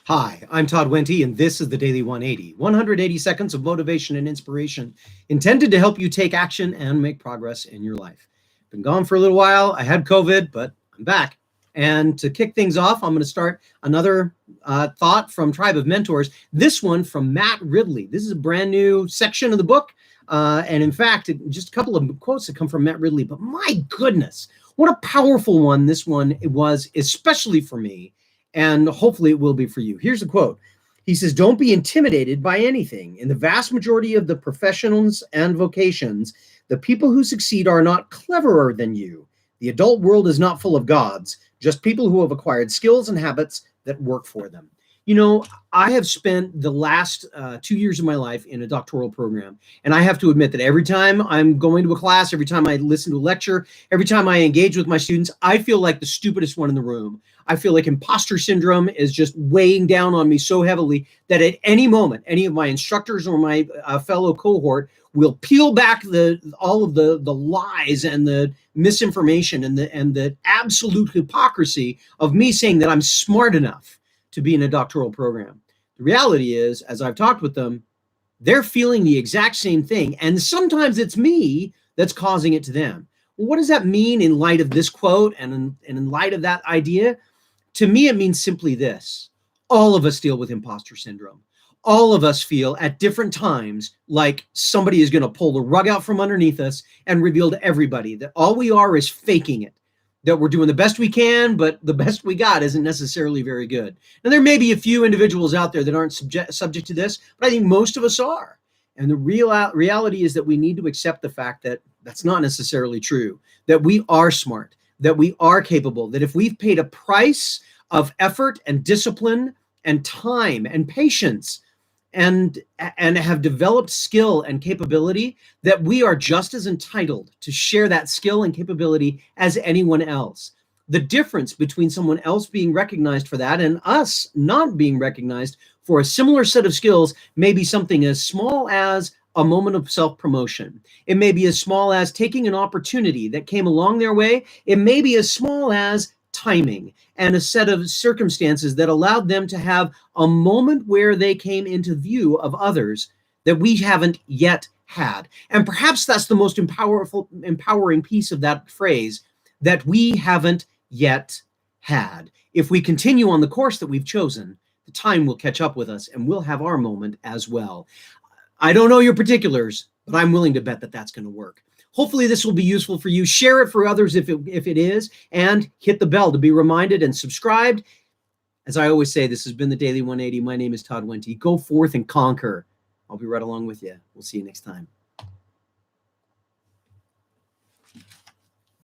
Hi, I'm Todd Wente, and this is the Daily 180, 180 seconds of motivation and inspiration intended to help you take action and make progress in your life. Been gone for a little while. I had COVID, but I'm back. And to kick things off, I'm going to start another thought from Tribe of Mentors. This one from Matt Ridley. This is a brand new section of the book. And in fact, just a couple of quotes that come from Matt Ridley. But my goodness, what a powerful one this one was, especially for me. And hopefully it will be for you. Here's a quote. He says, "Don't be intimidated by anything. In the vast majority of the professions and vocations, the people who succeed are not cleverer than you. The adult world is not full of gods, just people who have acquired skills and habits that work for them." You know, I have spent the last 2 years of my life in a doctoral program. And I have to admit that every time I'm going to a class, every time I listen to a lecture, every time I engage with my students, I feel like the stupidest one in the room. I feel like imposter syndrome is just weighing down on me so heavily that at any moment, any of my instructors or my fellow cohort will peel back all of the lies and the misinformation and the absolute hypocrisy of me saying that I'm smart enough to be in a doctoral program. The reality is, as I've talked with them, they're feeling the exact same thing. And sometimes it's me that's causing it to them. Well, what does that mean in light of this quote and in light of that idea? To me, it means simply this. All of us deal with imposter syndrome. All of us feel at different times like somebody is going to pull the rug out from underneath us and reveal to everybody that all we are is faking it, that we're doing the best we can, but the best we got isn't necessarily very good. Now, there may be a few individuals out there that aren't subject to this, but I think most of us are. And the reality is that we need to accept the fact that that's not necessarily true, that we are smart, that we are capable, that if we've paid a price of effort and discipline and time and patience and have developed skill and capability, that we are just as entitled to share that skill and capability as anyone else. The difference between someone else being recognized for that and us not being recognized for a similar set of skills may be something as small as a moment of self-promotion. It may be as small as taking an opportunity that came along their way. It may be as small as timing and a set of circumstances that allowed them to have a moment where they came into view of others that we haven't yet had. And perhaps that's the most empowering piece of that phrase, that we haven't yet had. If we continue on the course that we've chosen, the time will catch up with us and we'll have our moment as well. I don't know your particulars, but I'm willing to bet that that's going to work. Hopefully this will be useful for you. Share it for others if it is, and hit the bell to be reminded and subscribed. As I always say, this has been the Daily 180. My name is Todd Wente. Go forth and conquer. I'll be right along with you. We'll see you next time.